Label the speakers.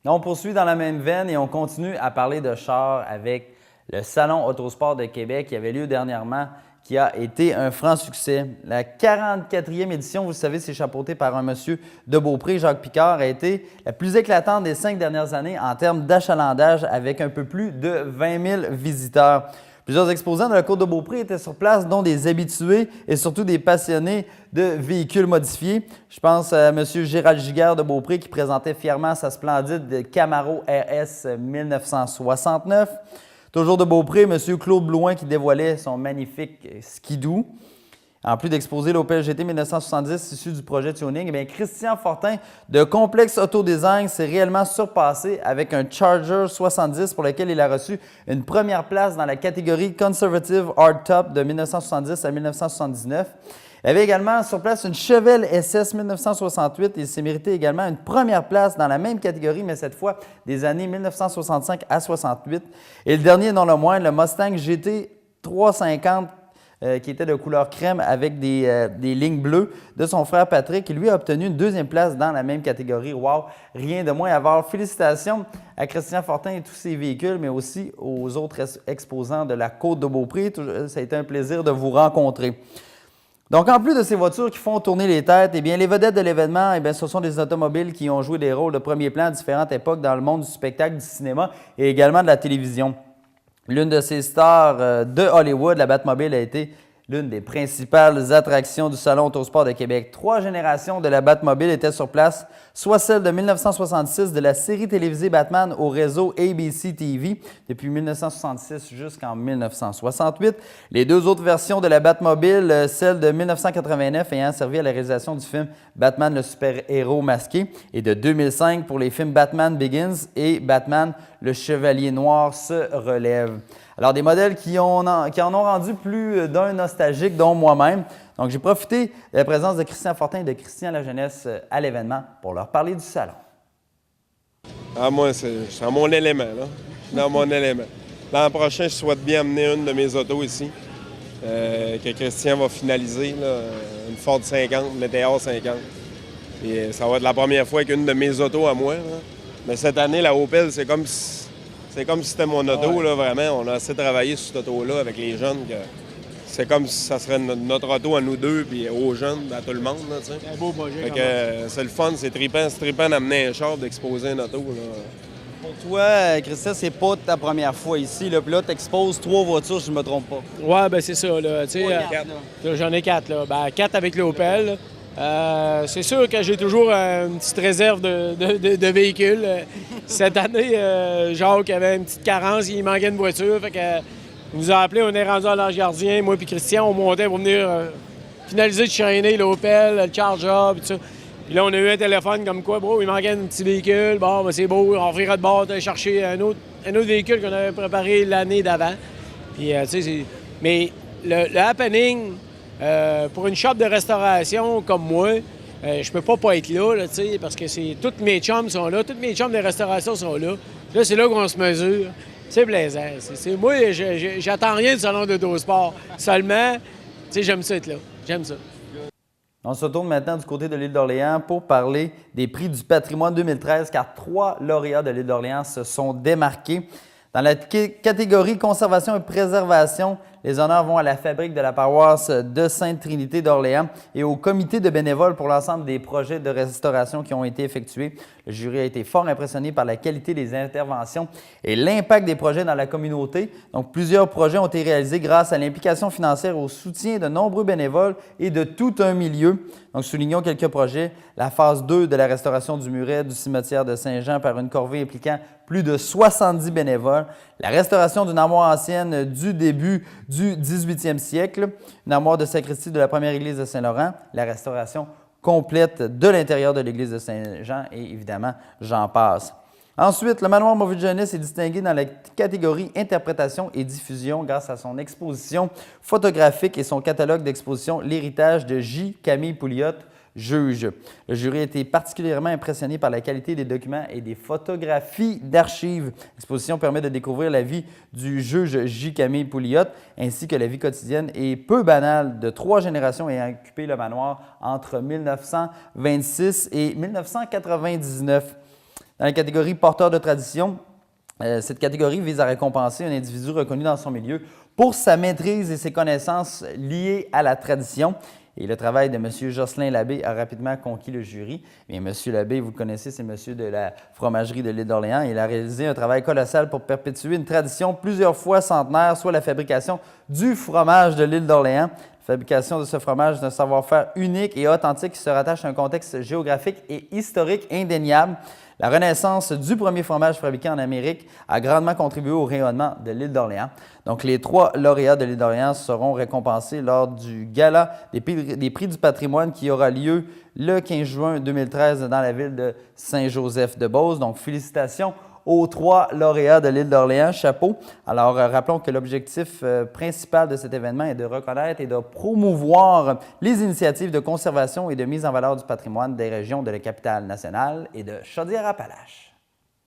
Speaker 1: On poursuit dans la même veine et on continue à parler de chars avec le Salon Autosport de Québec qui avait lieu dernièrement, qui a été un franc succès. La 44e édition, vous le savez, c'est chapeautée par un monsieur de Beaupré, Jacques Picard, a été la plus éclatante des 5 dernières années en termes d'achalandage avec un peu plus de 20 000 visiteurs. Plusieurs exposants de la Côte de Beaupré étaient sur place, dont des habitués et surtout des passionnés de véhicules modifiés. Je pense à M. Gérald Giguère de Beaupré qui présentait fièrement sa splendide Camaro RS 1969. Toujours de Beaupré, M. Claude Blouin qui dévoilait son magnifique skidoo. En plus d'exposer l'Opel GT 1970 issu du projet Tuning, bien, Christian Fortin de Complexe Autodesign s'est réellement surpassé avec un Charger 70 pour lequel il a reçu une première place dans la catégorie Conservative Hardtop de 1970 à 1979. Il avait également sur place une Chevelle SS 1968. Il s'est mérité également une première place dans la même catégorie, mais cette fois des années 1965 à 68. Et le dernier, non le moindre, le Mustang GT 350 qui était de couleur crème avec des lignes bleues de son frère Patrick, qui lui a obtenu une deuxième place dans la même catégorie. Wow! Rien de moins à voir. Félicitations à Christian Fortin et tous ses véhicules, mais aussi aux autres exposants de la Côte de Beaupré. Ça a été un plaisir de vous rencontrer. Donc, en plus de ces voitures qui font tourner les têtes, eh bien, les vedettes de l'événement, eh bien, ce sont des automobiles qui ont joué des rôles de premier plan à différentes époques dans le monde du spectacle, du cinéma et également de la télévision. L'une de ces stars de Hollywood, la Batmobile, a été l'une des principales attractions du Salon Autosport de Québec. 3 générations de la Batmobile étaient sur place, soit celle de 1966 de la série télévisée Batman au réseau ABC TV depuis 1966 jusqu'en 1968. Les 2 autres versions de la Batmobile, celle de 1989 ayant servi à la réalisation du film Batman le super-héros masqué et de 2005 pour les films Batman Begins et Batman le Chevalier Noir se relève. Alors, des modèles qui en ont rendu plus d'un nostalgique, dont moi-même. Donc, j'ai profité de la présence de Christian Fortin et de Christian Lajeunesse à l'événement pour leur parler du salon.
Speaker 2: Ah, moi, c'est dans mon élément, là. Je suis dans mon élément. L'an prochain, je souhaite bien amener une de mes autos ici, que Christian va finaliser, là, une Ford 50, Meteor 50. Et ça va être la première fois qu'une de mes autos à moi, là. Mais cette année, la Opel, c'est comme si c'était mon auto, là, vraiment. On a assez travaillé sur cette auto-là avec les jeunes. C'est comme si ça serait notre auto à nous deux, puis aux jeunes, à tout le monde, là, tu sais.
Speaker 3: C'est un beau projet.
Speaker 2: Fait que c'est le fun, c'est trippant d'amener un char, d'exposer une auto, là.
Speaker 1: Pour toi, Christian, c'est pas ta première fois ici. Là, puis là, tu exposes 3 voitures, si je ne me trompe pas.
Speaker 3: Ouais, ben c'est ça, là. Tu sais, j'en ai 4, là. Ben, 4 avec l'Opel. C'est sûr que j'ai toujours une petite réserve de véhicules. Cette année, Jacques avait une petite carence, il manquait une voiture. Fait que il nous a appelé, on est rendu à l'Ange Gardien, moi et Christian, on montait pour venir finaliser de chaîner l'Opel, le Charger, puis tout ça. Puis là, on a eu un téléphone comme quoi, bro, il manquait un petit véhicule. Bon, ben c'est beau, on revirait de bord, d'aller chercher un autre véhicule qu'on avait préparé l'année d'avant. Puis, tu sais, mais le happening, pour une shop de restauration comme moi, je peux pas être là, tu sais, parce que tous mes chums sont là, tous mes chums de restauration sont là. Là, c'est là qu'on se mesure. C'est plaisant. Moi, j'attends rien du salon d'Autosport. Seulement, tu sais, j'aime ça être là. J'aime ça.
Speaker 1: On se tourne maintenant du côté de l'île d'Orléans pour parler des prix du patrimoine 2013, car 3 lauréats de l'île d'Orléans se sont démarqués. Dans la catégorie conservation et préservation, les honneurs vont à la fabrique de la paroisse de Sainte-Trinité d'Orléans et au comité de bénévoles pour l'ensemble des projets de restauration qui ont été effectués. Le jury a été fort impressionné par la qualité des interventions et l'impact des projets dans la communauté. Donc, plusieurs projets ont été réalisés grâce à l'implication financière et au soutien de nombreux bénévoles et de tout un milieu. Donc, soulignons quelques projets. La phase 2 de la restauration du muret du cimetière de Saint-Jean par une corvée impliquant plus de 70 bénévoles. La restauration d'une armoire ancienne du début du 18e siècle, une armoire de sacristie de la première église de Saint-Laurent, la restauration complète de l'intérieur de l'église de Saint-Jean et évidemment, j'en passe. Ensuite, le manoir Mauvaise-Jeunesse est distingué dans la catégorie interprétation et diffusion grâce à son exposition photographique et son catalogue d'exposition L'héritage de J. Camille Pouliot, juge. Le jury a été particulièrement impressionné par la qualité des documents et des photographies d'archives. L'exposition permet de découvrir la vie du juge J. Camille Pouliot ainsi que la vie quotidienne et peu banale de 3 générations ayant occupé le manoir entre 1926 et 1999. Dans la catégorie porteur de tradition, cette catégorie vise à récompenser un individu reconnu dans son milieu pour sa maîtrise et ses connaissances liées à la tradition. Et le travail de M. Jocelyn Labbé a rapidement conquis le jury. Et M. Labbé, vous le connaissez, c'est monsieur de la fromagerie de l'île d'Orléans. Il a réalisé un travail colossal pour perpétuer une tradition plusieurs fois centenaire, soit la fabrication du fromage de l'île d'Orléans. La fabrication de ce fromage d'un savoir-faire unique et authentique qui se rattache à un contexte géographique et historique indéniable. La renaissance du premier fromage fabriqué en Amérique a grandement contribué au rayonnement de l'île d'Orléans. Donc, les 3 lauréats de l'île d'Orléans seront récompensés lors du gala des prix du patrimoine qui aura lieu le 15 juin 2013 dans la ville de Saint-Joseph-de-Beauce. Donc, félicitations aux 3 lauréats de l'île d'Orléans. Chapeau. Alors, rappelons que l'objectif principal de cet événement est de reconnaître et de promouvoir les initiatives de conservation et de mise en valeur du patrimoine des régions de la capitale nationale et de Chaudière-Appalaches.